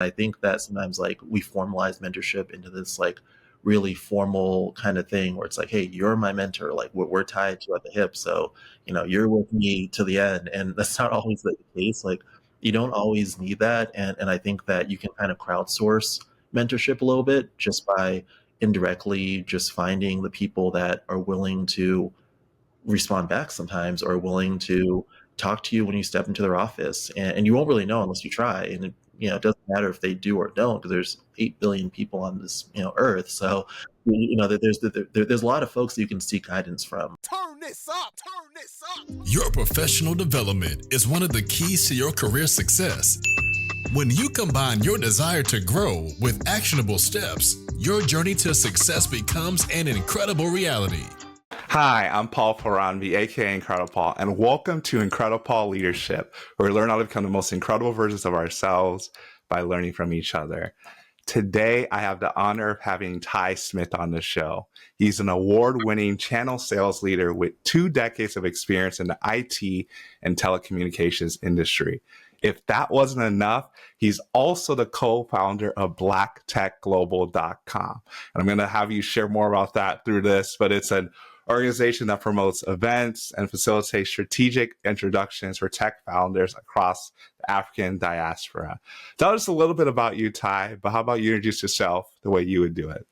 I think that sometimes like we formalize mentorship into this like really formal kind of thing where it's like, hey, you're my mentor, like we're tied to at the hip, so you're with me to the end. And that's not always the case. Like you don't always need that, and I think that you can kind of crowdsource mentorship a little bit just by indirectly just finding the people that are willing to respond back sometimes, or willing to talk to you when you step into their office, and you won't really know unless you try. And it doesn't matter if they do or don't, because there's 8 billion people on this earth. So there's a lot of folks that you can seek guidance from. Turn this up, turn this up. Your professional development is one of the keys to your career success. When you combine your desire to grow with actionable steps, your journey to success becomes an incredible reality. Hi, I'm Paul Paranvi, aka IncrediPaul, and welcome to IncrediPaul Leadership, where we learn how to become the most incredible versions of ourselves by learning from each other. Today, I have the honor of having Ty Smith on the show. He's an award-winning channel sales leader with 2 decades of experience in the IT and telecommunications industry. If that wasn't enough, he's also the co-founder of blacktechglobal.com. And I'm going to have you share more about that through this, but it's an organization that promotes events and facilitates strategic introductions for tech founders across the African diaspora. Tell us a little bit about you, Ty, but how about you introduce yourself the way you would do it?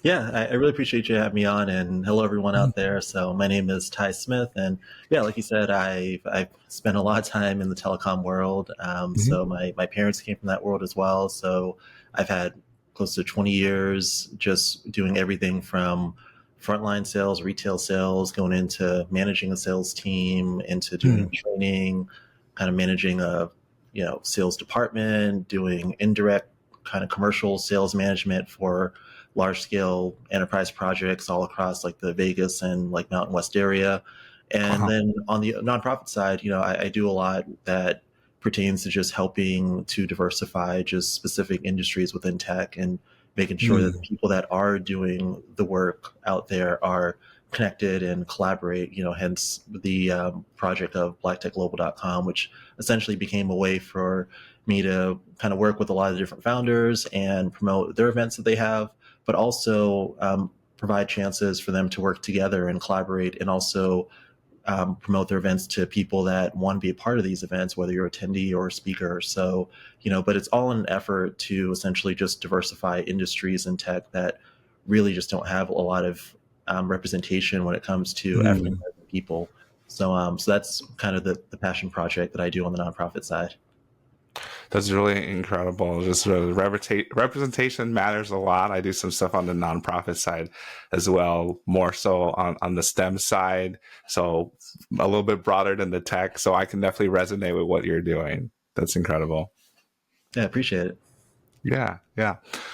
Yeah, I really appreciate you having me on, and hello everyone out there. So my name is Ty Smith, and yeah, like you said, I've spent a lot of time in the telecom world. So my parents came from that world as well. So I've had close to 20 years just doing everything from frontline sales, retail sales, going into managing a sales team, into doing training, kind of managing a sales department, doing indirect kind of commercial sales management for large scale enterprise projects all across like the Vegas and like Mountain West area. And then on the nonprofit side, I do a lot that pertains to just helping to diversify just specific industries within tech, and making sure that the people that are doing the work out there are connected and collaborate, hence the project of blacktechglobal.com, which essentially became a way for me to kind of work with a lot of different founders and promote their events that they have, but also provide chances for them to work together and collaborate, and also promote their events to people that want to be a part of these events, whether you're an attendee or a speaker. So, but it's all in an effort to essentially just diversify industries in tech that really just don't have a lot of representation when it comes to African American people. So, so that's kind of the passion project that I do on the nonprofit side. That's really incredible. Just representation matters a lot. I do some stuff on the nonprofit side as well, more so on the STEM side. So a little bit broader than the tech. So I can definitely resonate with what you're doing. That's incredible. Yeah, I appreciate it. Yeah.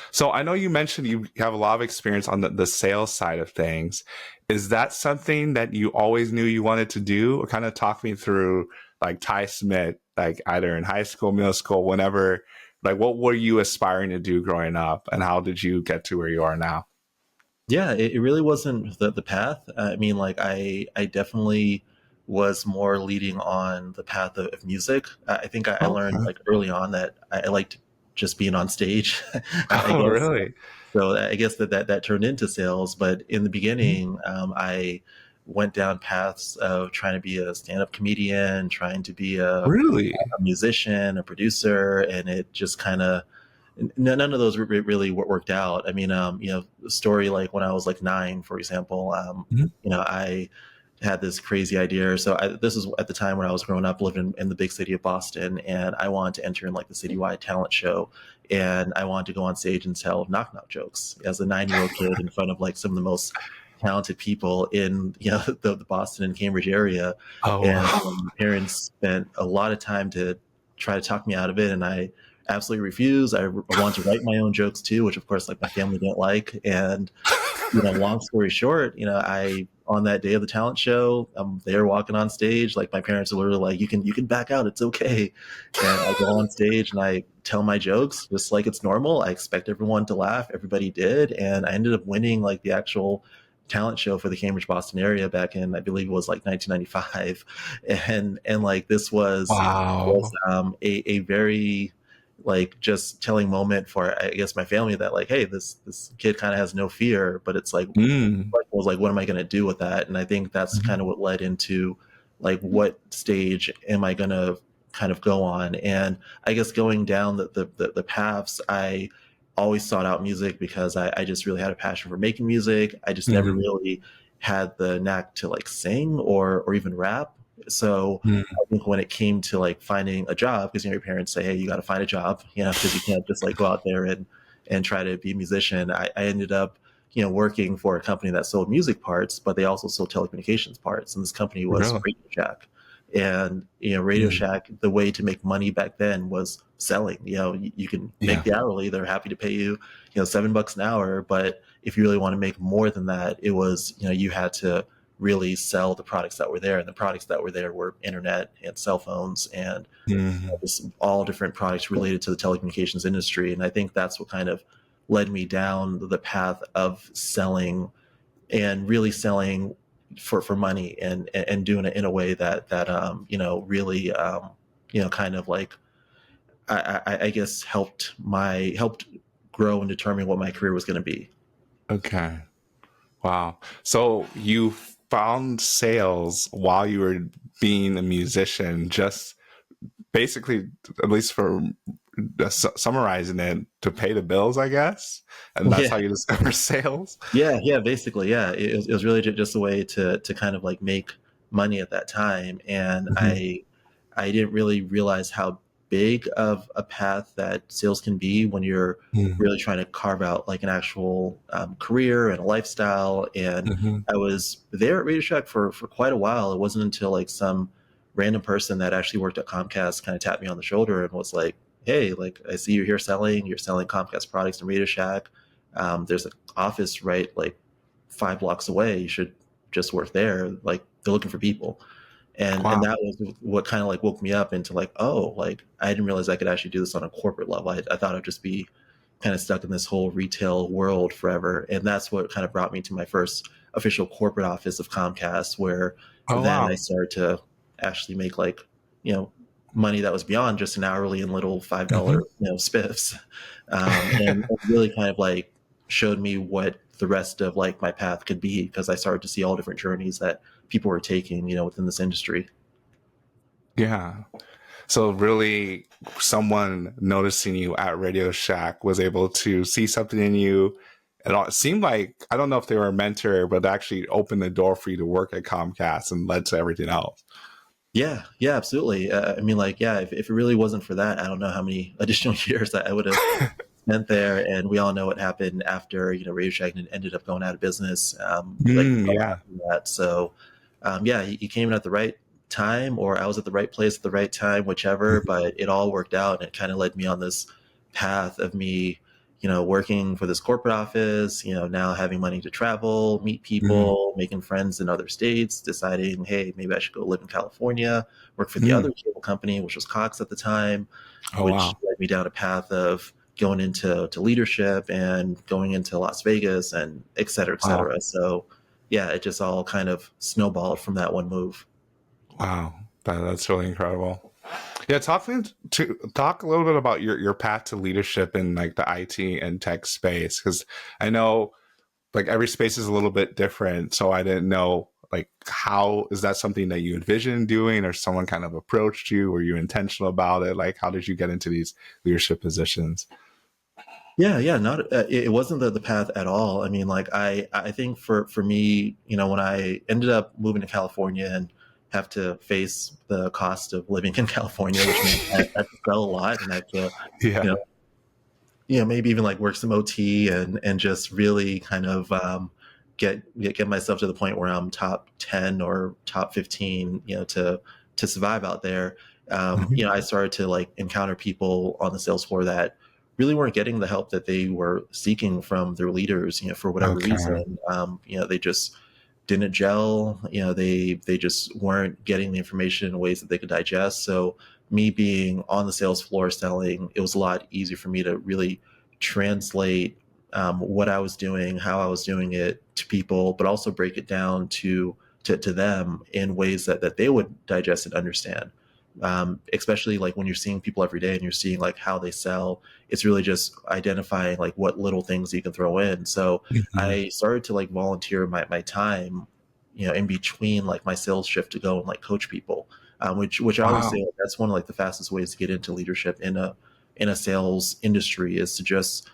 So I know you mentioned you have a lot of experience on the sales side of things. Is that something that you always knew you wanted to do? Or kind of talk me through like Ty Smith, like either in high school, middle school, whenever, like what were you aspiring to do growing up, and how did you get to where you are now? Yeah, it really wasn't the path. I mean, like I definitely was more leading on the path of music. I think I learned like early on that I liked just being on stage. I guess. Really? So I guess that turned into sales. But in the beginning, I went down paths of trying to be a stand-up comedian, trying to be a musician, a producer, and it just kind of, none of those really worked out. I mean, the story like when I was like 9, for example, I had this crazy idea. So this is at the time when I was growing up, living in the big city of Boston, and I wanted to enter in like the citywide talent show, and I wanted to go on stage and tell knock-knock jokes as a 9-year-old kid in front of like some of the most talented people in the Boston and Cambridge area. And my parents spent a lot of time to try to talk me out of it, and I absolutely refused. I wanted to write my own jokes too, which of course like my family didn't like. And long story short, I, on that day of the talent show, I'm there walking on stage, like my parents are literally like, you can back out, it's okay. And I go on stage and I tell my jokes just like it's normal. I expect everyone to laugh. Everybody did. And I ended up winning like the actual talent show for the Cambridge Boston area back in, I believe it was like 1995. And like this was a very like just telling moment for, I guess, my family that like, hey, this kid kind of has no fear, but it's like, Mm. was like, what am I going to do with that? And I think that's Mhm. kind of what led into like, what stage am I going to kind of go on? And I guess going down the paths, I always sought out music because I just really had a passion for making music. I just never Mhm. really had the knack to like sing or even rap. So Mhm. I think when it came to like finding a job, because, you know, your parents say, hey, you got to find a job, you know, because you can't just like go out there and try to be a musician. I ended up, you know, working for a company that sold music parts, but they also sold telecommunications parts. And this company was Really? Radio Shack. And, you know, Radio Mm. Shack, the way to make money back then was selling. You know, you can make Yeah. the hourly, they're happy to pay you, you know, $7 an hour. But if you really want to make more than that, it was, you know, you had to really sell the products that were there. And the products that were there were internet and cell phones and Mhm. just all different products related to the telecommunications industry. And I think that's what kind of led me down the path of selling and really selling for money and doing it in a way that you know, really you know, kind of like I guess helped grow and determine what my career was going to be. Okay. Wow. So you found sales while you were being a musician, just basically, at least for summarizing it, to pay the bills, I guess. And that's Yeah, how you discover sales. yeah, basically, yeah. It was really just a way to kind of like make money at that time, and Mhm. I didn't really realize how big of a path that sales can be when you're Mhm. really trying to carve out like an actual career and a lifestyle. And Mhm. I was there at Radio Shack for quite a while. It wasn't until like some random person that actually worked at Comcast kind of tapped me on the shoulder and was like, "Hey, like I see you're selling Comcast products in Radio Shack. There's an office right like 5 blocks away. You should just work there. Like they're looking for people." And Wow. that was what kind of like woke me up into like, oh, like I didn't realize I could actually do this on a corporate level. I thought I'd just be kind of stuck in this whole retail world forever. And that's what kind of brought me to my first official corporate office of Comcast, where Oh, then I wow. started to actually make like, you know, money that was beyond just an hourly and little $5, Mhm. you know, spiffs. And it really kind of like showed me what the rest of like my path could be, because I started to see all different journeys that people were taking, you know, within this industry. Yeah. So really, someone noticing you at Radio Shack was able to see something in you. It seemed like, I don't know if they were a mentor, but actually opened the door for you to work at Comcast and led to everything else. Yeah, yeah, absolutely. I mean, like, yeah, if it really wasn't for that, I don't know how many additional years that I would have spent there. And we all know what happened after, you know, Radio Shack ended up going out of business, like right Yeah. after that. So, yeah, he came in at the right time, or I was at the right place at the right time, whichever. But it all worked out, and it kind of led me on this path of me, you know, working for this corporate office, you know, now having money to travel, meet Mhm. people, making friends in other states, deciding, hey, maybe I should go live in California, work for the Mm. other cable company, which was Cox at the time, Oh, which wow. led me down a path of going into leadership and going into Las Vegas and et cetera, et Wow. cetera. So yeah, it just all kind of snowballed from that one move. Wow. That's really incredible. Yeah, talk a little bit about your path to leadership in like the IT and tech space, because I know like every space is a little bit different. So I didn't know like how is that something that you envisioned doing, or someone kind of approached you? Were you intentional about it? Like how did you get into these leadership positions? Yeah, yeah, not it wasn't the path at all. I mean, like I think for me, you know, when I ended up moving to California and have to face the cost of living in California, which meant I had to sell a lot and I had to, you know, Yeah. maybe even like work some OT and just really kind of get myself to the point where I'm top 10 or top 15, you know, to survive out there. You know, I started to like encounter people on the sales floor that really weren't getting the help that they were seeking from their leaders, you know, for whatever Okay. reason. You know, they just didn't gel. You know, they just weren't getting the information in ways that they could digest. So me being on the sales floor selling, it was a lot easier for me to really translate what I was doing, how I was doing it to people, but also break it down to them in ways that they would digest and understand. especially like when you're seeing people every day and you're seeing like how they sell. It's really just identifying like what little things you can throw in. So Mhm. I started to like volunteer my time, in between like my sales shift to go and like coach people, which I always Wow. say like, that's one of like the fastest ways to get into leadership in a sales industry, is to just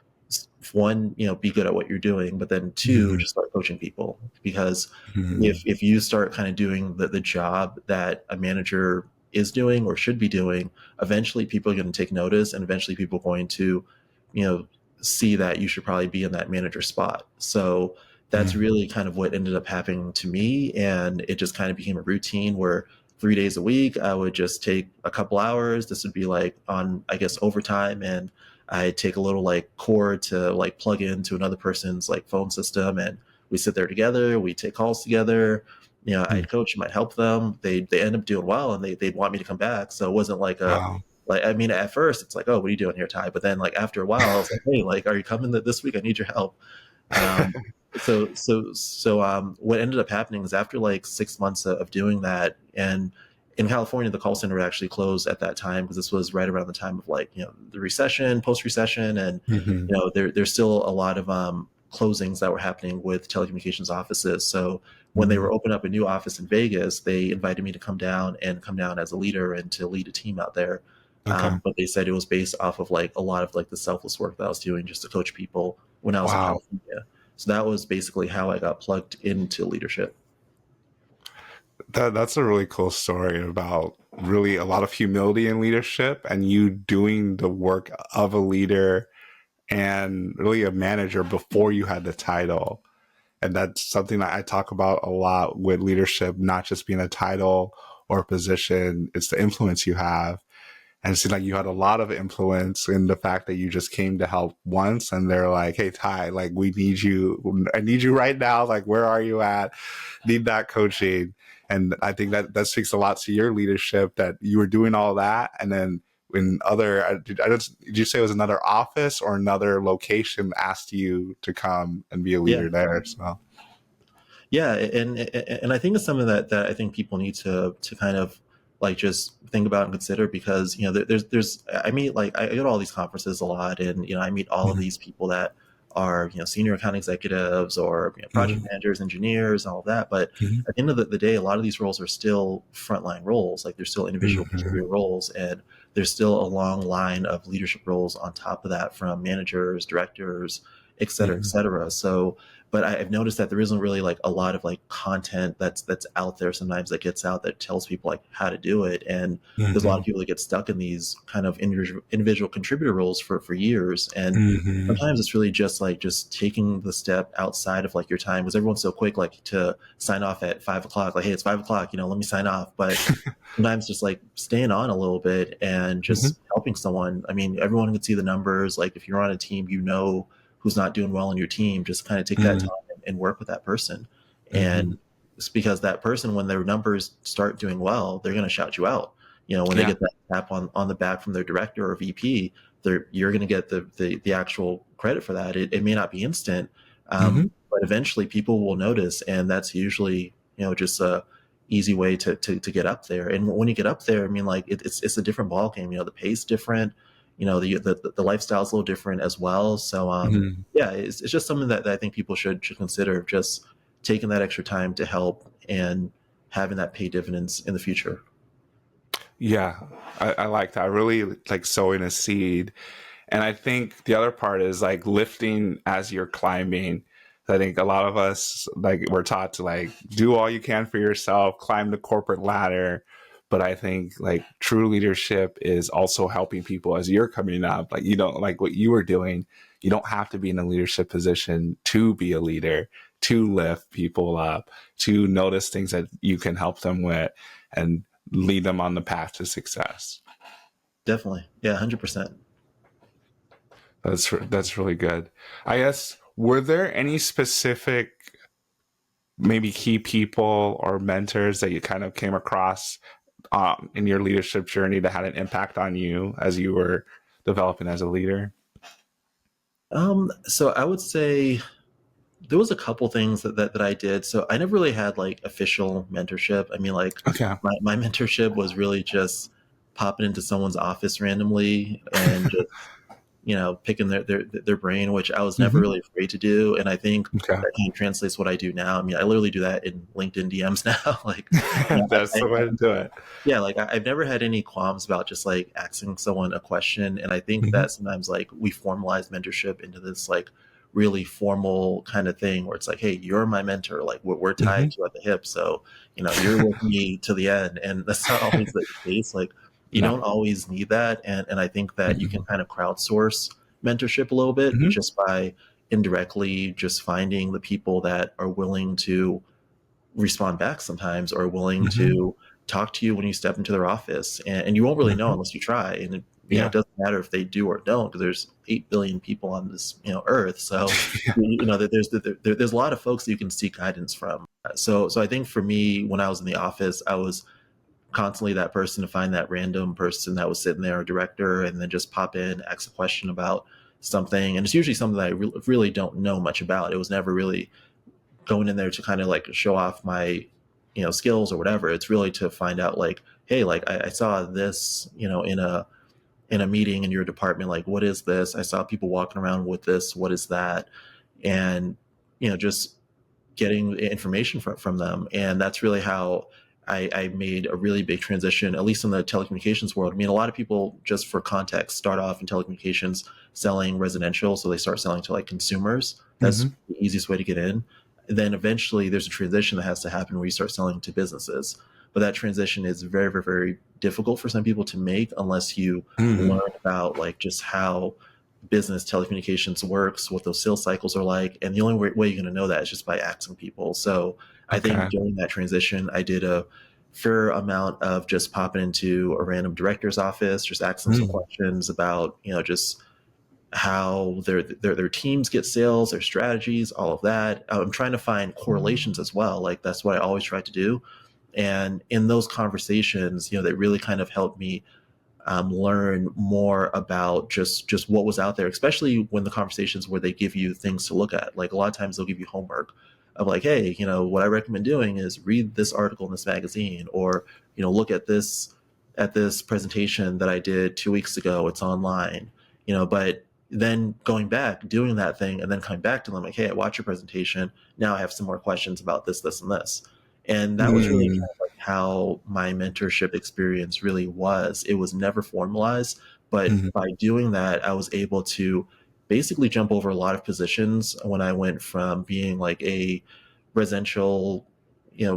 one, be good at what you're doing, but then two, Mhm. just start coaching people. Because Mhm. if you start kind of doing the job that a manager is doing or should be doing, eventually people are going to take notice, and eventually people are going to, you know, see that you should probably be in that manager spot. So that's Mhm. really kind of what ended up happening to me. And it just kind of became a routine where 3 days a week, I would just take a couple hours. This would be like on, I guess, overtime. And I take a little like cord to like plug into another person's like phone system, and we sit there together, we take calls together. Mhm. I'd coach them, I'd help them. They end up doing well, and they'd want me to come back. So it wasn't like Wow. I mean, at first it's like, oh, what are you doing here, Ty? But then like after a while, I was like, hey, like, are you coming this week? I need your help. Um, what ended up happening is after like 6 months of doing that, and in California, the call center actually closed at that time because this was right around the time of like, the recession, post recession. And, Mhm. there's still a lot of closings that were happening with telecommunications offices. So when they Mhm. were opening up a new office in Vegas, they invited me to come down as a leader and to lead a team out there. Okay. But they said it was based off of like a lot of like the selfless work that I was doing just to coach people when I was in Wow. California. So that was basically how I got plugged into leadership. That's a really cool story about really a lot of humility in leadership and you doing the work of a leader and really a manager before you had the title. And that's something that I talk about a lot with leadership, not just being a title or a position, it's the influence you have. And it seemed like you had a lot of influence in the fact that you just came to help once and they're like, hey, Ty, like, we need you. I need you right now. Like, where are you at? Need that coaching. And I think that speaks a lot to your leadership that you were doing all that. And then when did you say it was another office or another location asked you to come and be a Yeah. leader there? So, Yeah. And I think it's something that I think people need to kind of like just think about and consider, because, there's, I meet like, I go to all these conferences a lot, and, I meet all of Mhm. these people that are, senior account executives or, project Mhm. managers, engineers, all of that. But Mhm. at the end of the day, a lot of these roles are still frontline roles. Like they're still individual Mhm. contributor roles. And there's still a long line of leadership roles on top of that, from managers, directors, et cetera, et Mhm. cetera. So, but I've noticed that there isn't really like a lot of like content that's out there sometimes that gets out that tells people like how to do it. And there's a lot of Mhm. people that get stuck in these kind of individual contributor roles for years. And Mhm. sometimes it's really just like just taking the step outside of like your time, because everyone's so quick like to sign off at 5 o'clock, like, hey, it's 5 o'clock, let me sign off. But sometimes just like staying on a little bit and Mhm. just helping someone. I mean, everyone can see the numbers. Like if you're on a team, who's not doing well in your team, just kind of take that Mhm. time and work with that person. Mhm. And it's because that person, when their numbers start doing well, they're going to shout you out. When they Yeah. get that tap on the back from their director or VP, you're going to get the actual credit for that. It may not be instant, Mhm. but eventually people will notice, and that's usually just a easy way to get up there. And when you get up there, I mean, like it's a different ball game. The pace different. The lifestyle is a little different as well. So Mhm. yeah, it's just something that I think people should consider, just taking that extra time to help and having that pay dividends in the future. yeah, I like that. I really like sowing a seed. And I think the other part is like lifting as you're climbing. I think a lot of us like we're taught to like do all you can for yourself, climb the corporate ladder. But I think like true leadership is also helping people as you're coming up. Like you don't like what you were doing. You don't have to be in a leadership position to be a leader, to lift people up, to notice things that you can help them with and lead them on the path to success. Definitely. Yeah, 100%. That's really good. I guess were there any specific maybe key people or mentors that you kind of came across in your leadership journey that had an impact on you as you were developing as a leader? So I would say there was a couple things that I did. So I never really had like official mentorship. I mean, like Okay. my mentorship was really just popping into someone's office randomly and just, picking their brain, which I was never Hmm. really afraid to do. And I think Okay. that kind of translates what I do now. I mean, I literally do that in LinkedIn DMs now. Like, That's the way to do it. yeah, like I've never had any qualms about just like asking someone a question. And I think Hmm. that sometimes like we formalize mentorship into this like really formal kind of thing where it's like, hey, you're my mentor. Like we're Hmm. tied to at the hip. So, you're with me to the end. And that's not always the case. Like you No. don't always need that. And I think that you can Hmm. kind of crowdsource mentorship a little bit Hmm. just by indirectly just finding the people that are willing to respond back sometimes or willing Hmm. to talk to you when you step into their office. And you won't really know Hmm. unless you try. And it Yeah. doesn't matter if they do or don't, because there's 8 billion people on this, earth. So, Yeah. that there's a lot of folks that you can seek guidance from. So I think for me, when I was in the office, I was constantly that person to find that random person that was sitting there, a director, and then just pop in, ask a question about something. And it's usually something that I really don't know much about. It was never really going in there to kind of like show off my skills or whatever. It's really to find out like, hey, like I saw this in a meeting in your department, like what is this? I saw people walking around with this, what is that? And just getting information from them. And that's really how I made a really big transition, at least in the telecommunications world. I mean, a lot of people, just for context, start off in telecommunications selling residential. So they start selling to like consumers. That's Hmm. the easiest way to get in. And then eventually there's a transition that has to happen where you start selling to businesses. But that transition is very, very, very difficult for some people to make unless you Hmm. learn about like just how business telecommunications works, what those sales cycles are like. And the only way you're going to know that is just by asking people. So I think Okay. during that transition, I did a fair amount of just popping into a random director's office, just asking some Mm. questions about, just how their teams get sales, their strategies, all of that. I'm trying to find correlations as well. Like that's what I always try to do. And in those conversations, they really kind of helped me learn more about just what was out there, especially when the conversations where they give you things to look at. Like a lot of times they'll give you homework of like, hey, what I recommend doing is read this article in this magazine, or look at this presentation that I did 2 weeks ago. It's online, but then going back, doing that thing, and then coming back to them like, hey, I watched your presentation. Now I have some more questions about this, this, and this. And that was really Mm. kind of like how my mentorship experience really was. It was never formalized, but Mhm. by doing that, I was able to basically jump over a lot of positions when I went from being like a residential,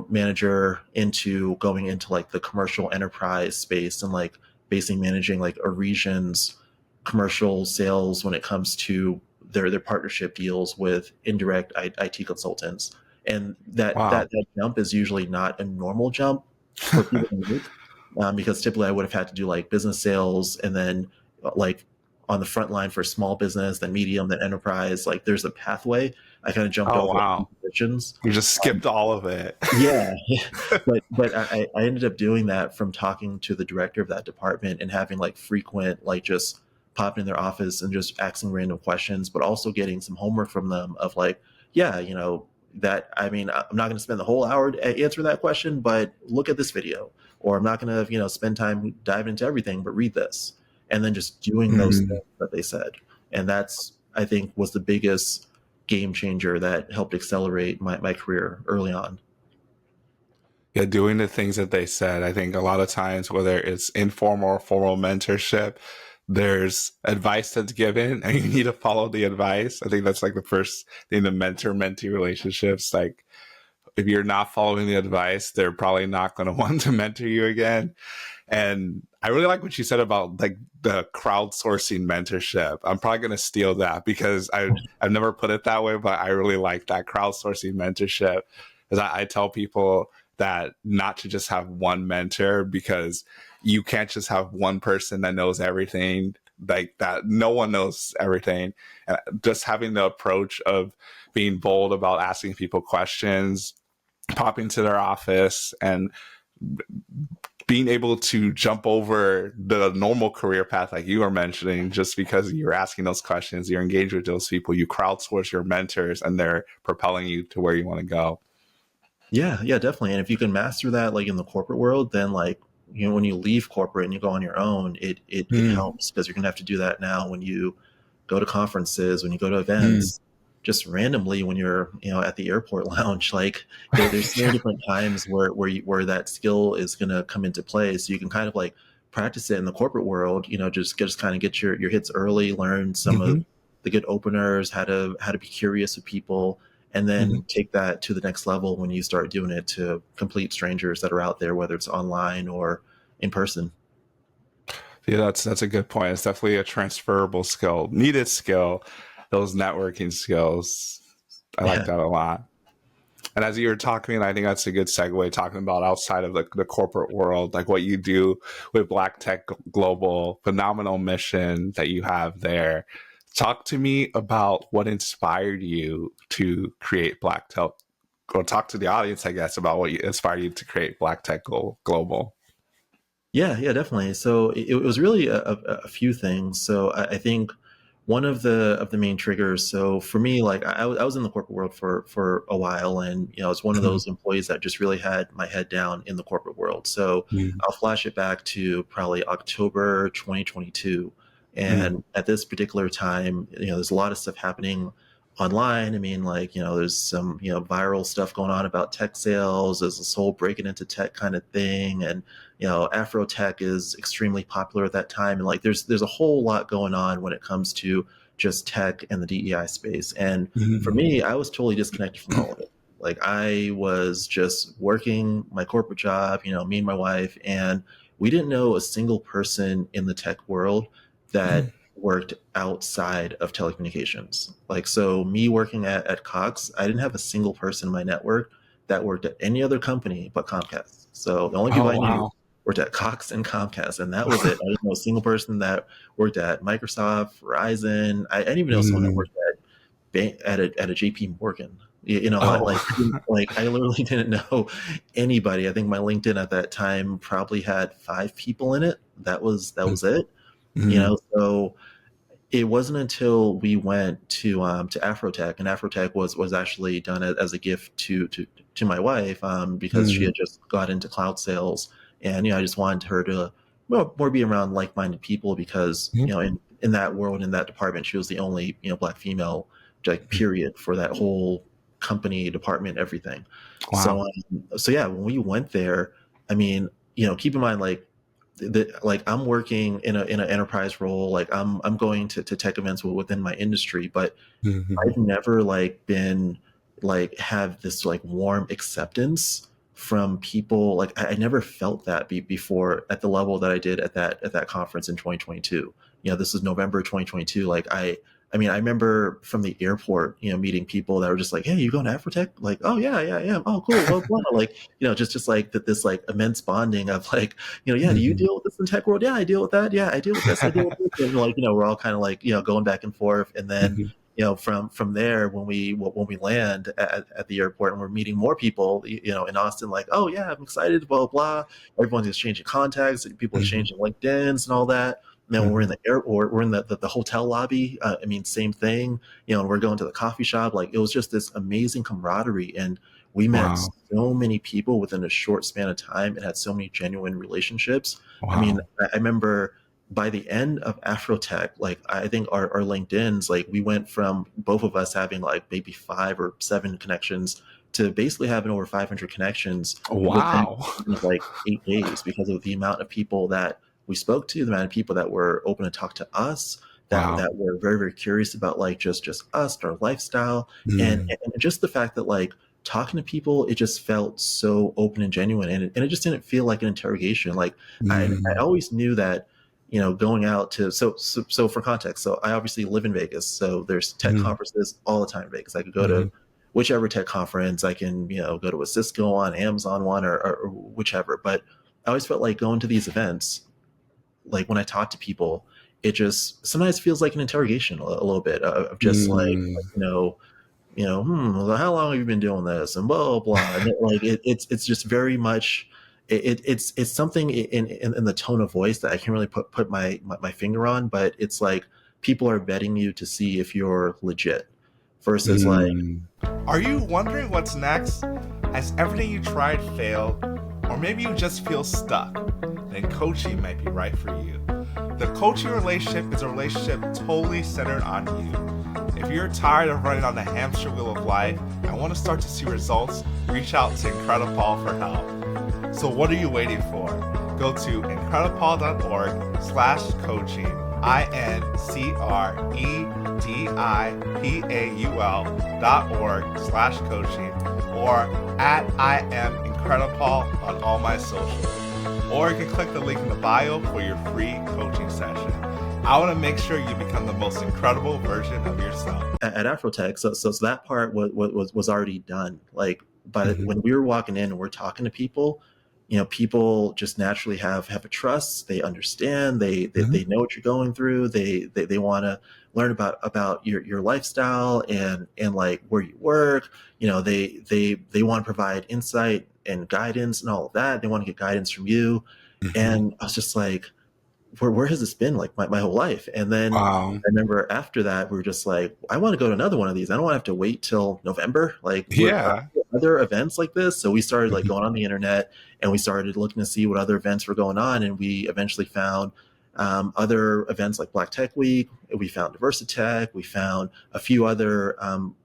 manager into going into like the commercial enterprise space and like basically managing like a region's commercial sales when it comes to their partnership deals with indirect IT consultants. And that Wow. that that jump is usually not a normal jump for people to make, because typically I would have had to do like business sales and then like on the front line for small business, then medium, then enterprise. Like there's a pathway. I kind of jumped Oh, over a few wow. positions. You just Um, skipped all of it. yeah, but I ended up doing that from talking to the director of that department and having like frequent like just popping in their office and just asking random questions, but also getting some homework from them of like, yeah, that I mean, I'm not going to spend the whole hour to answer that question, but look at this video, or I'm not going to spend time diving into everything, but read this, and then just doing those Mm. things that they said, and that's I think was the biggest game changer that helped accelerate my career early on. Yeah, doing the things that they said. I think a lot of times, whether it's informal or formal mentorship, there's advice that's given and you need to follow the advice. I think that's like the first thing, the mentor mentee relationships. Like, if you're not following the advice, they're probably not going to want to mentor you again. And I really like what you said about like the crowdsourcing mentorship. I'm probably going to steal that because I've never put it that way, but I really like that crowdsourcing mentorship. Because I tell people that not to just have one mentor, because you can't just have one person that knows everything, like that. No one knows everything. And just having the approach of being bold about asking people questions, popping to their office, and being able to jump over the normal career path like you were mentioning, just because you're asking those questions, you're engaged with those people, you crowdsource your mentors, and they're propelling you to where you want to go. Yeah, yeah, definitely. And if you can master that like in the corporate world, then like when you leave corporate and you go on your own, it helps, because you're gonna have to do that now when you go to conferences, when you go to events, just randomly when you're at the airport lounge. Like there's so many different times where that skill is gonna come into play, so you can kind of like practice it in the corporate world. Just kind of get your hits early, learn some of the good openers, how to be curious with people, and then take that to the next level when you start doing it to complete strangers that are out there, whether it's online or in person. Yeah, that's a good point. It's definitely a transferable skill, needed skill, those networking skills. I like Yeah. that a lot. And as you were talking, I think that's a good segue, talking about outside of the corporate world, like what you do with Black Tech Global, phenomenal mission that you have there. Talk to me about what inspired you to create Black Tech, or talk to the audience, I guess, about what inspired you to create Black Tech Global. Yeah, definitely. So it was really a few things. So I think one of the main triggers. So for me, like I was in the corporate world for a while, and I was one of those employees that just really had my head down in the corporate world. So I'll flash it back to probably October 2022, and at this particular time, there's a lot of stuff happening online. I mean, like, there's some, viral stuff going on about tech sales. There's this whole breaking into tech kind of thing. And, Afro tech is extremely popular at that time. And like, there's a whole lot going on when it comes to just tech and the DEI space. And for me, I was totally disconnected from all of it. Like, I was just working my corporate job, me and my wife, and we didn't know a single person in the tech world that worked outside of telecommunications. Like, so me working at Cox, I didn't have a single person in my network that worked at any other company but Comcast. So the only people I knew worked at Cox and Comcast, and that was it. I didn't know a single person that worked at Microsoft, Verizon. I didn't even know someone that worked at a JP Morgan. Like I literally didn't know anybody. I think my LinkedIn at that time probably had 5 people in it. That was it. So it wasn't until we went to Afrotech, and Afrotech was actually done as a gift to my wife, because she had just got into cloud sales, and I just wanted her to more be around like-minded people, because in that world, in that department, she was the only Black female, like, period, for that whole company, department, everything. Wow. So yeah, when we went there, I mean, keep in mind, like, like, I'm working in an enterprise role, like I'm going to tech events within my industry, but I've never like been like have this like warm acceptance from people. Like I never felt that before at the level that I did at that conference in 2022. This is November 2022. Like I mean, I remember from the airport, meeting people that were just like, "Hey, you going to Afrotech?" Like, "Oh yeah. Oh, cool. Well, blah." Like, just like that, this like immense bonding of like, yeah, do you deal with this in tech world? Yeah, I deal with that. Yeah, I deal with this. I deal with this. And like, we're all kind of like, going back and forth. And then, from there, when we land at the airport and we're meeting more people, in Austin, like, "Oh yeah, I'm excited, blah, blah." Everyone's exchanging contacts, people exchanging LinkedIn's and all that. And then when we're in the airport, we're in the hotel lobby. I mean, same thing, and we're going to the coffee shop. Like, it was just this amazing camaraderie. And we met so many people within a short span of time and had so many genuine relationships. I mean, I remember by the end of Afrotech, like, I think our LinkedIn's, like, we went from both of us having like maybe 5 or 7 connections to basically having over 500 connections within like 8 days, because of the amount of people that we spoke to, the amount of people that were open to talk to us, that were very, very curious about like just us, our lifestyle, and just the fact that like talking to people, it just felt so open and genuine, and it just didn't feel like an interrogation. Like I always knew that, going out to so for context, so I obviously live in Vegas, so there's tech conferences all the time in Vegas. I could go to whichever tech conference. I can go to a Cisco one, Amazon one, or whichever. But I always felt like going to these events, like when I talk to people, it just sometimes feels like an interrogation a little bit of just like, how long have you been doing this, and blah blah blah. And like it's just very much it's something in the tone of voice that I can't really put my finger on, but it's like people are vetting you to see if you're legit, versus like, Are you wondering what's next? Has everything you tried failed? or maybe you just feel stuck, then coaching might be right for you. The coaching relationship is a relationship totally centered on you. If you're tired of running on the hamster wheel of life and want to start to see results, reach out to IncrediPaul for help. So what are you waiting for? Go to IncrediPaul.org/coaching, IncrediPaul.org/coaching, or at I am IncrediPaul on all my socials. Or you can click the link in the bio for your free coaching session. I want to make sure you become the most incredible version of yourself. At Afrotech, so that part was already done. Like, but when we were walking in and we're talking to people, people just naturally have a trust. They understand. They know what you're going through. They want to learn about your lifestyle and like where you work. They want to provide insight and guidance and all of that. They want to get guidance from you. And I was just like, where has this been like my whole life? And then I remember after that, we were just like, I want to go to another one of these. I don't want to have to wait till November. Like, other events like this. So we started like going on the internet and we started looking to see what other events were going on. And we eventually found other events like Black Tech Week. We found Diversitech. We found a few other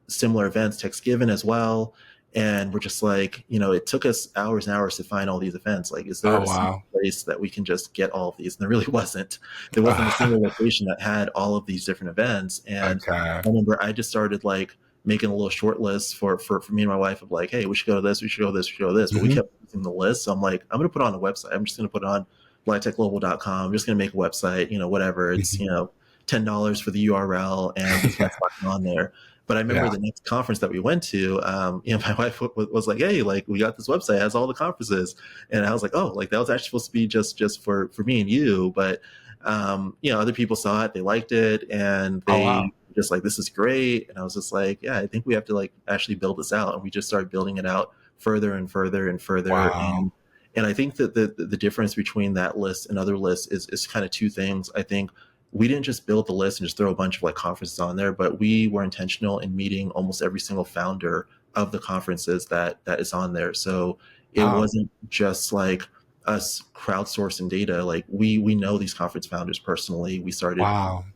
similar events, Techsgiven as well. And we're just like, it took us hours and hours to find all these events. Like, is there a single place that we can just get all of these? And there really wasn't. There wasn't a single location that had all of these different events. And I remember I just started like making a little short list for me and my wife of like, hey, we should go to this, we should go to this, we should go to this. But we kept using the list. So I'm like, I'm going to put on a website. I'm just going to put it on blacktechglobal.com. I'm just going to make a website, whatever. It's, $10 for the URL and it's on there. But I remember the next conference that we went to, my wife was like, hey, like, we got this website, it has all the conferences. And I was like, oh, like that was actually supposed to be just for me and you. But, other people saw it, they liked it, and they just like, this is great. And I was just like, yeah, I think we have to like actually build this out. And we just started building it out further and further and further. And I think that the difference between that list and other lists is kind of two things. I think we didn't just build the list and just throw a bunch of like conferences on there, but we were intentional in meeting almost every single founder of the conferences that is on there. So it wasn't just like us crowdsourcing data. Like we know these conference founders personally. We started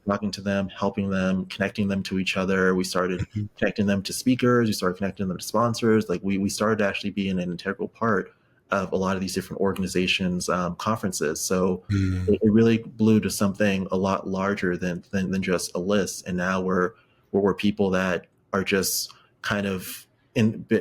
talking to them, helping them, connecting them to each other. We started connecting them to speakers. We started connecting them to sponsors. Like we started actually being an integral part of a lot of these different organizations' conferences. So it really blew to something a lot larger than just a list. And now we're people that are just kind of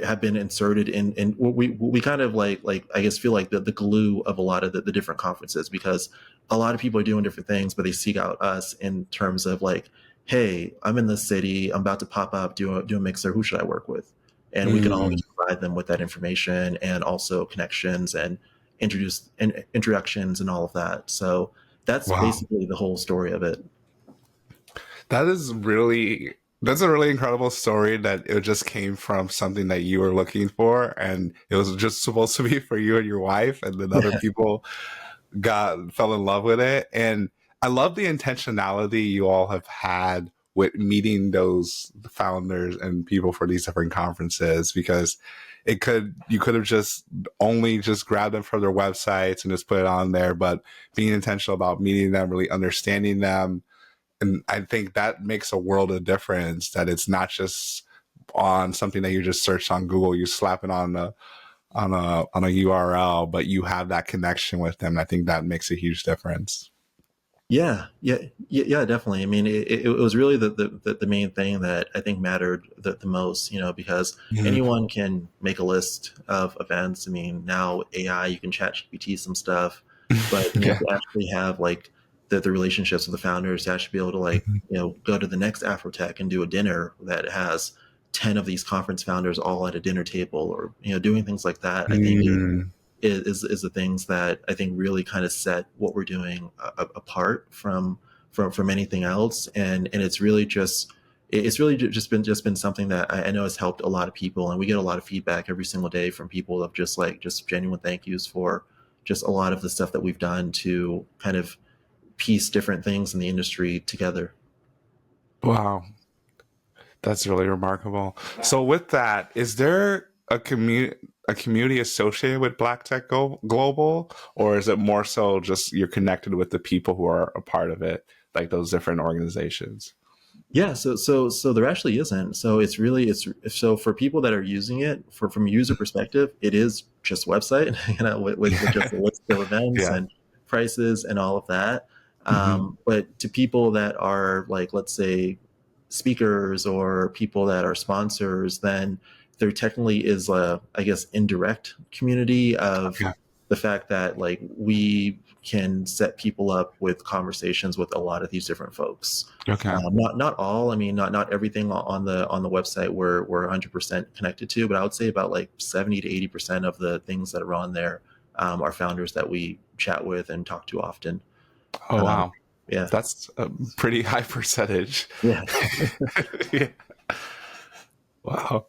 have been inserted in we kind of like I guess feel like the glue of a lot of the different conferences, because a lot of people are doing different things, but they seek out us in terms of like, hey, I'm in this city, I'm about to pop up, do a mixer, who should I work with? And we can always provide them with that information and also connections and introductions and all of that. So that's basically the whole story of it. That's a really incredible story, that it just came from something that you were looking for, and it was just supposed to be for you and your wife, and then other people fell in love with it. And I love the intentionality you all have had with meeting those founders and people for these different conferences, because you could have just grabbed them from their websites and just put it on there, but being intentional about meeting them, really understanding them. And I think that makes a world of difference, that it's not just on something that you just search on Google, you slap it on a URL, but you have that connection with them. I think that makes a huge difference. Yeah, definitely. I mean, it was really the main thing that I think mattered the most, because anyone can make a list of events. I mean, now AI, you can chat GPT some stuff, but to actually have like the relationships with the founders, to actually be able to like, go to the next Afrotech and do a dinner that has 10 of these conference founders all at a dinner table, or, doing things like that, I think is the things that I think really kind of set what we're doing apart from anything else. And it's really just been something that I know has helped a lot of people. And we get a lot of feedback every single day from people of just genuine thank yous for just a lot of the stuff that we've done to kind of piece different things in the industry together. Wow. That's really remarkable. So with that, is there a community? a community associated with Black Tech Global, or is it more so just you're connected with the people who are a part of it, like those different organizations? Yeah, so there actually isn't. So it's so for people that are using it from a user perspective, it is just a website, with just a list of events Yeah. and prices and all of that. Hmm. But to people that are like, let's say, speakers or people that are sponsors, then there technically is a, I guess, indirect community of Okay. the fact that like we can set people up with conversations with a lot of these different folks. Okay. Not all. I mean, not everything on the website we're 100% connected to, but I would say about like 70 to 80% of the things that are on there are founders that we chat with and talk to often. Oh, Um, wow. yeah, That's a pretty high percentage. yeah. Yeah. Wow.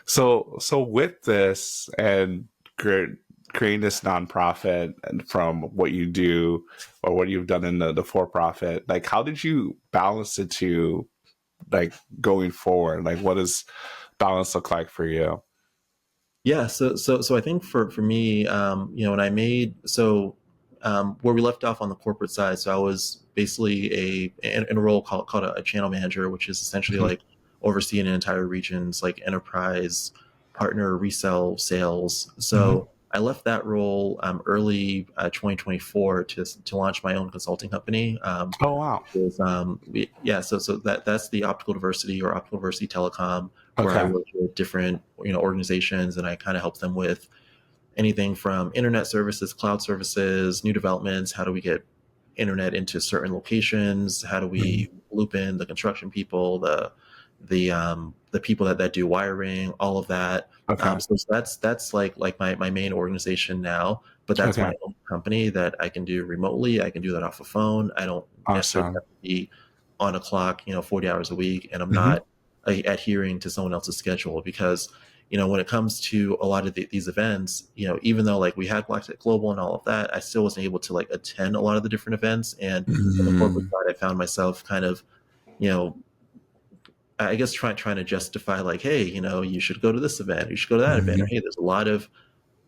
So with this and creating this nonprofit and from what you do or what you've done in the for-profit, like how did you balance the two, like going forward? Like what does balance look like for you? Yeah, so I think for me, when I made where we left off on the corporate side, so I was basically in a role called a channel manager, which is essentially Mhm. like overseeing an entire region's like enterprise partner resell sales. Mhm. So I left that role early 2024 to launch my own consulting company. Oh, wow. So that's the optical diversity or optical diversity telecom, where I Okay. work with different organizations, and I kind of help them with anything from internet services, cloud services, new developments. How do we get internet into certain locations? How do Mhm. we loop in the construction people, the people that do wiring, all of that. Okay. So that's like my main organization now, but that's Okay. my own company that I can do remotely. I can do that off a phone. I don't necessarily Awesome. have to be on a clock, 40 hours a week, and I'm Hmm. not adhering to someone else's schedule because when it comes to a lot of these events, even though like we had Black Tech Global and all of that, I still wasn't able to like attend a lot of the different events. And in the corporate Mm. side, I found myself kind of, you know, I guess trying to justify like, hey, you should go to this event, you should go to that event, or Mhm. hey, there's a lot of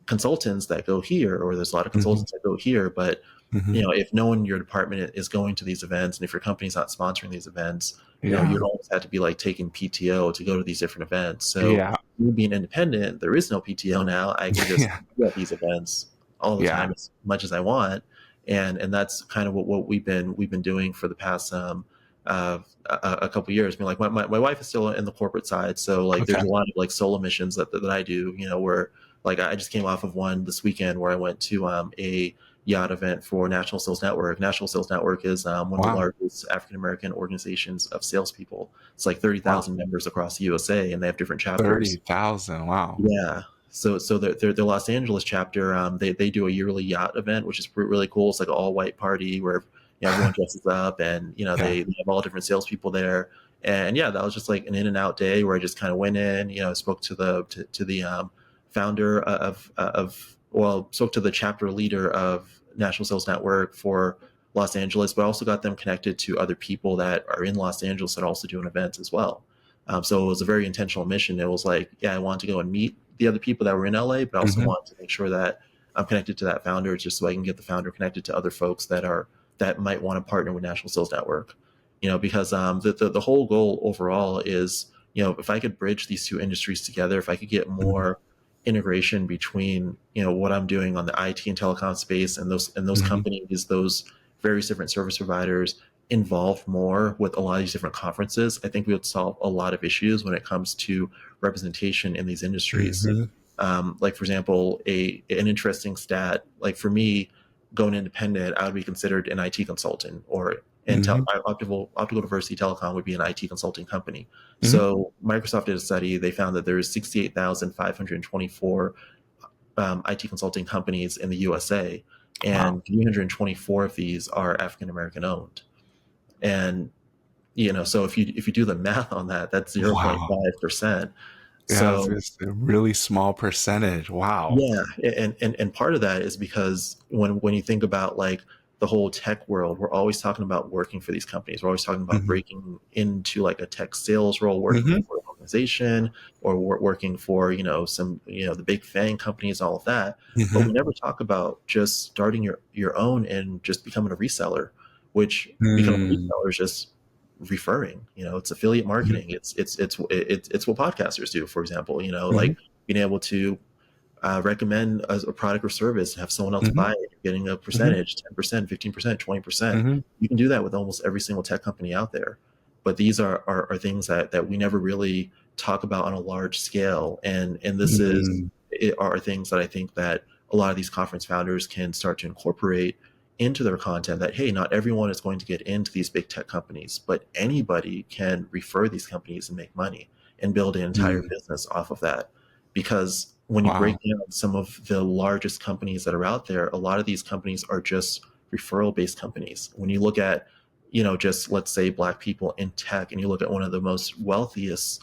consultants that go here, or there's a lot of Mhm. consultants that go here. But Mhm. if no one in your department is going to these events, and if your company's not sponsoring these events, Yeah. you'd always have to be like taking PTO to go to these different events. So Yeah. me being independent, there is no PTO now. I can just Yeah. be at these events all the Yeah. time as much as I want, and that's kind of what we've been doing for the past a couple years. I mean, like my wife is still in the corporate side, so like there's Okay. a lot of like solo missions that I do. Where like I just came off of one this weekend where I went to a yacht event for National Sales Network. National Sales Network is one of the Wow. largest African American organizations of salespeople. It's like Wow. 30,000 members across the USA, and they have different chapters. 30,000. Wow. Yeah. So their Los Angeles chapter, they do a yearly yacht event, which is really cool. It's like an all white party where everyone dresses up, and Yeah. they have all different salespeople there. And yeah, that was just like an in and out day where I just kind of went in, spoke to the founder spoke to the chapter leader of National Sales Network for Los Angeles, but also got them connected to other people that are in Los Angeles that are also doing events as well. So it was a very intentional mission. It was like, yeah, I want to go and meet the other people that were in LA, but I also Mhm. want to make sure that I'm connected to that founder, just so I can get the founder connected to other folks that might want to partner with National Sales Network. Because the whole goal overall is, if I could bridge these two industries together, if I could get Mhm. more integration between what I'm doing on the IT and telecom space and those Mhm. companies, those various different service providers involved more with a lot of these different conferences, I think we would solve a lot of issues when it comes to representation in these industries. Mhm. Like for example, an interesting stat, like for me, going independent, I would be considered an IT consultant, or Mhm. optical diversity telecom would be an IT consulting company. Mhm. So Microsoft did a study. They found that there's 68,524 IT consulting companies in the USA, Wow. and 324 of these are African American owned. And so if you do the math on that, that's Wow. 0.5%. Yeah, So it's a really small percentage. Wow. yeah, and part of that is because when you think about like the whole tech world, we're always talking about working for these companies. We're always talking about Mhm. breaking into like a tech sales role, working Mhm. for organization or working for, some, the big FANG companies, all of that. But Mm-hmm. we never talk about just starting your own and just becoming a reseller, which becoming a Mm-hmm. reseller is just referring. It's affiliate marketing. It's what podcasters do, for example. Mm-hmm. Like being able to recommend a product or service, have someone else buy it, you're getting a percentage, 10%, 15%, 20%. Mm-hmm. You can do that with almost every single tech company out there. But these are things that we never really talk about on a large scale. And this Mm-hmm. are things that I think that a lot of these conference founders can start to incorporate into their content, that, hey, not everyone is going to get into these big tech companies, but anybody can refer these companies and make money and build an entire Mm-hmm. business off of that. Because when you break Wow. down some of the largest companies that are out there, a lot of these companies are just referral based companies. When you look at, just let's say Black people in tech, and you look at one of the most wealthiest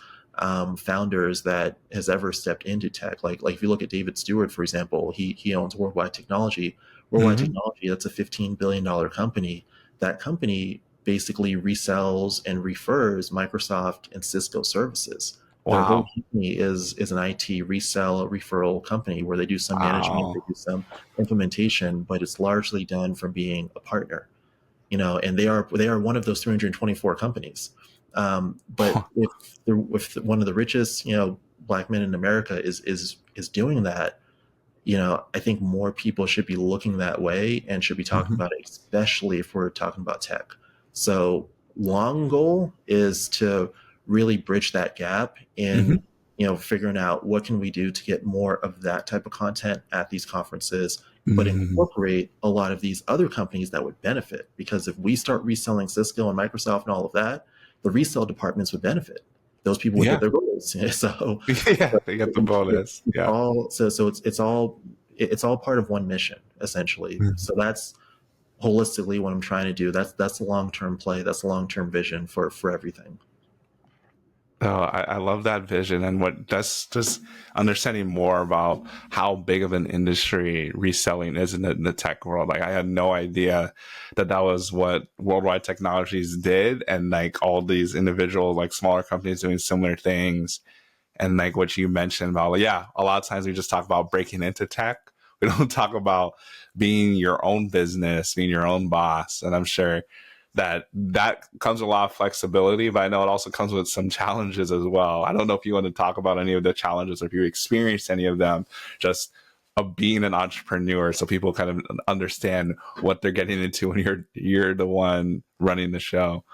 founders that has ever stepped into tech, like if you look at David Stewart, for example, he owns Worldwide Technology. Worldwide Mm-hmm. Technology, that's a $15 billion company. That company basically resells and refers Microsoft and Cisco services. Their whole Wow. company is an IT resell referral company where they do some management, they Wow. do some implementation, but it's largely done from being a partner. And they are one of those 324 companies. But if one of the richest, Black men in America is doing that, I think more people should be looking that way and should be talking Mm-hmm. about it, especially if we're talking about tech. So long goal is to really bridge that gap Mm-hmm. in, figuring out what can we do to get more of that type of content at these conferences, but Mm-hmm. incorporate a lot of these other companies that would benefit. Because if we start reselling Cisco and Microsoft and all of that, the resale departments would benefit. Those people would get Yeah. their roles. So Yeah. They get the bonus. it's Yeah. all it's all part of one mission, essentially. So that's holistically what I'm trying to do. That's the long-term play. That's the long-term vision for everything. Oh, I love that vision, and what that's just understanding more about how big of an industry reselling is in the tech world. Like I had no idea that was what Worldwide Technologies did, and like all these individual like smaller companies doing similar things. And like what you mentioned about, like, yeah, a lot of times we just talk about breaking into tech. We don't talk about being your own business, being your own boss. And I'm sure that comes with a lot of flexibility, but I know it also comes with some challenges as well. I don't know if you want to talk about any of the challenges or if you experienced any of them, just of being an entrepreneur, so people kind of understand what they're getting into when you're the one running the show.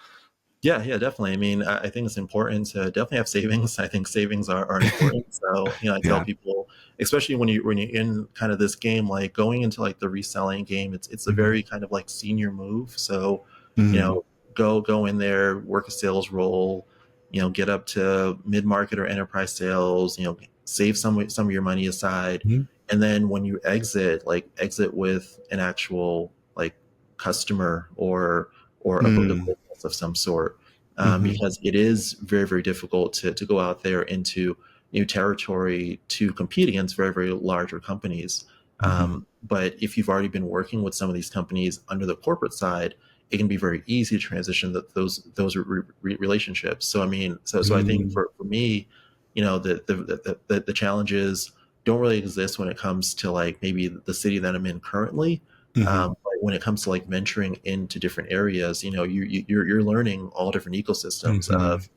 Yeah, definitely. I mean, I think it's important to definitely have savings. I think savings are important. So, I tell Yeah. people, especially when you're in kind of this game, like going into like the reselling game, it's a Mm-hmm. very kind of like senior move. So, you Mm-hmm. know, go in there, work a sales role, get up to mid-market or enterprise sales, save some of your money aside. And then when you exit, like exit with an actual like customer or a book of Mm-hmm. business of some sort, Mm-hmm. because it is very, very difficult to go out there into new territory to compete against very, very larger companies. Mm-hmm. But if you've already been working with some of these companies under the corporate side, it can be very easy to transition those relationships. So I mean, so I think Mm-hmm. for me, the challenges don't really exist when it comes to like maybe the city that I'm in currently. Mm-hmm. But when it comes to like venturing into different areas, you're learning all different ecosystems Mm-hmm. of,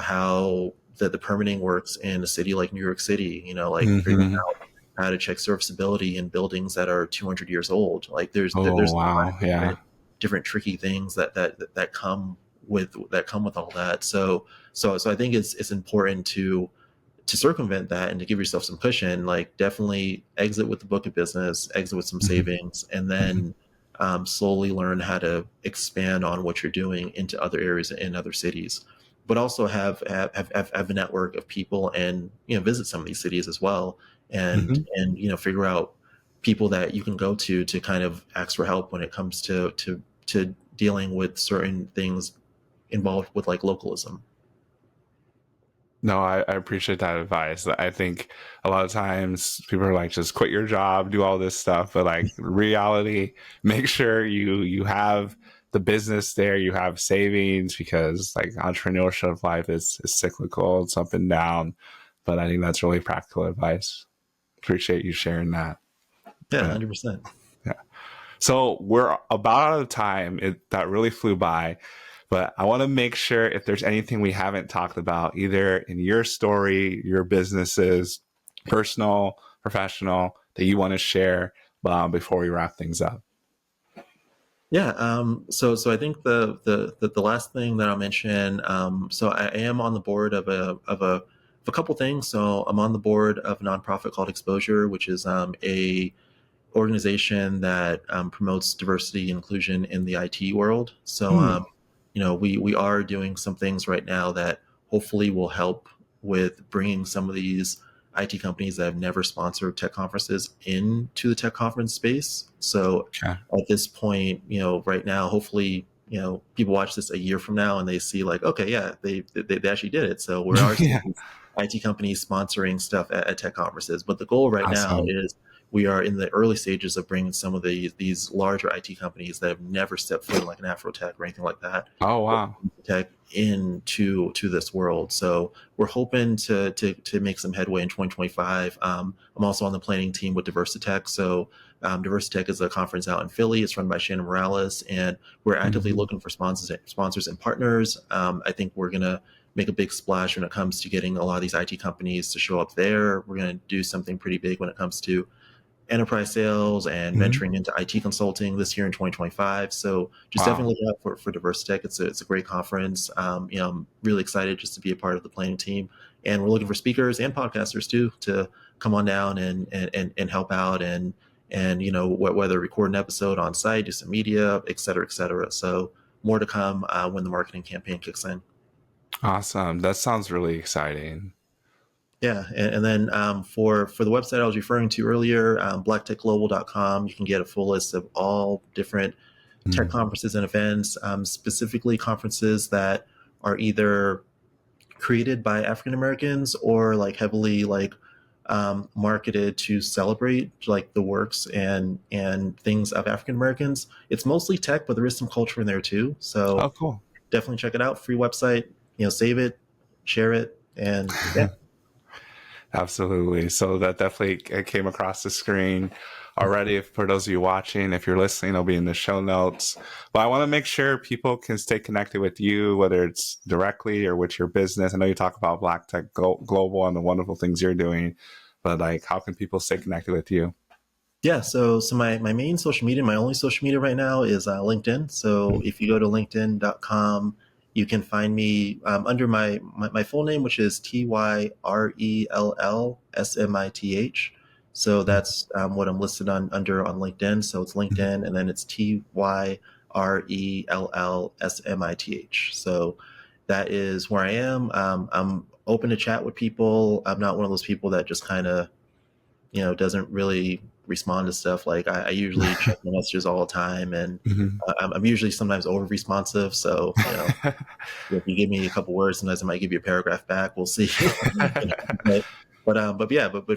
how the permitting works in a city like New York City, like figuring Mm-hmm. out how to check serviceability in buildings that are 200 years old. Like there's Oh a lot wow, of yeah. different tricky things that come with all that. So I think it's important to circumvent that and to give yourself some cushion. Like definitely exit with the book of business, exit with some Mm-hmm. savings, and Mm-hmm. then slowly learn how to expand on what you're doing into other areas in other cities. But also have a network of people, and visit some of these cities as well, and Mm-hmm. figure out people that you can go to kind of ask for help when it comes to dealing with certain things involved with like localism. No, I appreciate that advice. I think a lot of times people are like, just quit your job, do all this stuff, but like reality, make sure you have the business there, you have savings because like entrepreneurship life is cyclical. It's up and down. But I think that's really practical advice. Appreciate you sharing that. Yeah, But 100%. yeah. So we're about out of time. That really flew by. But I want to make sure if there's anything we haven't talked about, either in your story, your businesses, personal, professional, that you want to share before we wrap things up. Yeah. So I think the last thing that I'll mention. So I am on the board of a couple things. So I'm on the board of a nonprofit called Exposure, which is a organization that promotes diversity and inclusion in the IT world. So we are doing some things right now that hopefully will help with bringing some of these IT companies that have never sponsored tech conferences into the tech conference space. So Okay. at this point, right now, hopefully, people watch this a year from now and they see like, okay, yeah, they actually did it. So we are Yeah. seeing IT companies sponsoring stuff at tech conferences. But the goal right now Awesome. is we are in the early stages of bringing some of these larger IT companies that have never stepped foot in like an Afrotech or anything like that, Oh, wow. tech into this world. So we're hoping to make some headway in 2025. I'm also on the planning team with Diversitech. So Diversitech is a conference out in Philly. It's run by Shannon Morales, and we're actively looking for sponsors and partners. I think we're gonna make a big splash when it comes to getting a lot of these IT companies to show up there. We're going to do something pretty big when it comes to enterprise sales and venturing into IT consulting this year in 2025. So just Wow. definitely look out for DiversiTech. It's a great conference. I'm really excited just to be a part of the planning team, and we're looking for speakers and podcasters too to come on down and help out and whether record an episode on site, do some media, et cetera, et cetera. So more to come when the marketing campaign kicks in. Awesome. That sounds really exciting. Yeah, and then for the website I was referring to earlier, blacktechglobal.com, you can get a full list of all different tech conferences and events, specifically conferences that are either created by African Americans or like heavily like marketed to celebrate like the works and things of African Americans. It's mostly tech, but there is some culture in there too. Oh, So cool. definitely check it out. Free website, save it, share it, and yeah. Absolutely. So that definitely came across the screen already. For those of you watching, if you're listening, it'll be in the show notes. But I want to make sure people can stay connected with you, whether it's directly or with your business. I know you talk about Black Tech Global and the wonderful things you're doing, but like, how can people stay connected with you? Yeah, so my main social media, my only social media right now is LinkedIn. So if you go to linkedin.com, you can find me under my full name, which is TYRELLSMITH. So that's what I'm listed under on LinkedIn. So it's LinkedIn, and then it's TYRELLSMITH. So that is where I am. I'm open to chat with people. I'm not one of those people that just kind of doesn't really respond to stuff. Like I usually check my messages all the time, and I'm usually sometimes over responsive. So if you give me a couple words, sometimes I might give you a paragraph back. We'll see. but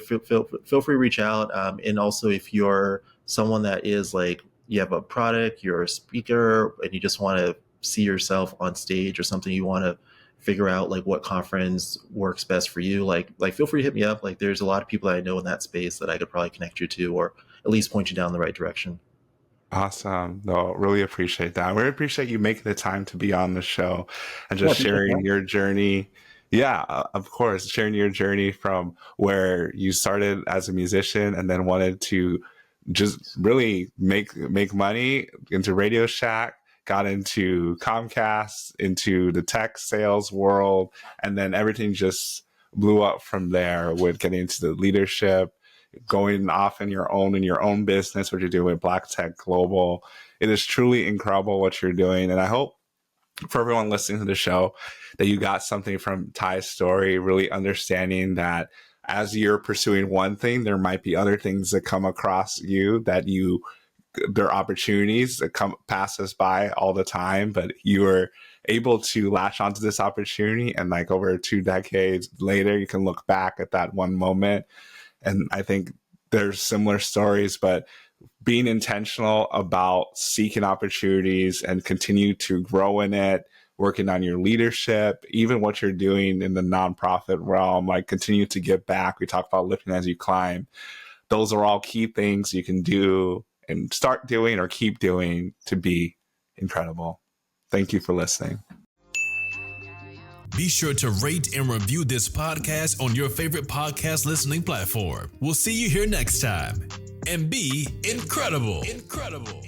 feel free to reach out. And also, if you're someone that is like you have a product, you're a speaker, and you just want to see yourself on stage or something, you want to figure out like what conference works best for you, like feel free to hit me up. Like there's a lot of people that I know in that space that I could probably connect you to, or at least point you down the right direction. Awesome. No, really appreciate that. I really appreciate you making the time to be on the show and Yeah, I just appreciate sharing that. your journey. Yeah, of course, sharing your journey from where you started as a musician and then wanted to just really make money into Radio Shack, got into Comcast, into the tech sales world, and then everything just blew up from there with getting into the leadership, going off in your own business, what you're doing with Black Tech Global. It is truly incredible what you're doing. And I hope for everyone listening to the show that you got something from Ty's story, really understanding that as you're pursuing one thing, there might be other things that come across you that there are opportunities that come pass us by all the time, but you are able to latch onto this opportunity. And like over 2 decades later, you can look back at that one moment. And I think there's similar stories, but being intentional about seeking opportunities and continue to grow in it, working on your leadership, even what you're doing in the nonprofit realm, like continue to give back. We talk about lifting as you climb. Those are all key things you can do and start doing or keep doing to be incredible. Thank you for listening. Be sure to rate and review this podcast on your favorite podcast listening platform. We'll see you here next time. And be incredible. Incredible.